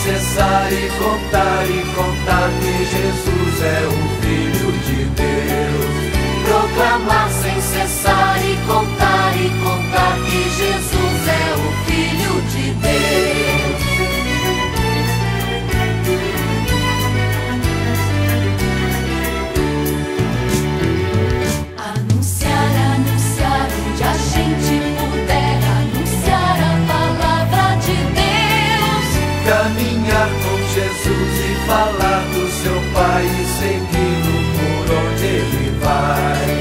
cessar e contar que Jesus é o Filho de Deus. Proclamar sem cessar e contar que Jesus é o Filho de Deus. Anunciar onde a gente puder, anunciar a palavra de Deus. Caminhar com Jesus e falar do seu Pai e segui-lo por onde ele vai.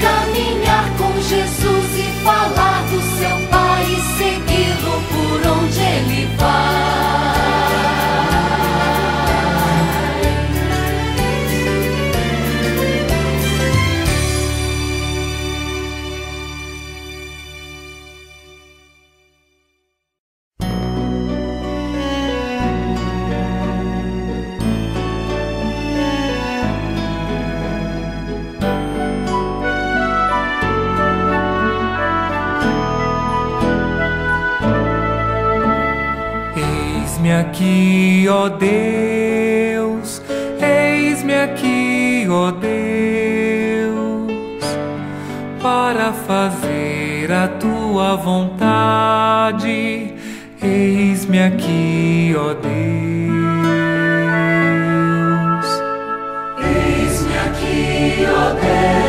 Caminhar com Jesus e falar do seu Pai e segui-lo por onde ele vai. Eis-me aqui, ó Deus, eis-me aqui, ó Deus, para fazer a tua vontade. Eis-me aqui, ó Deus. Eis-me aqui, ó Deus.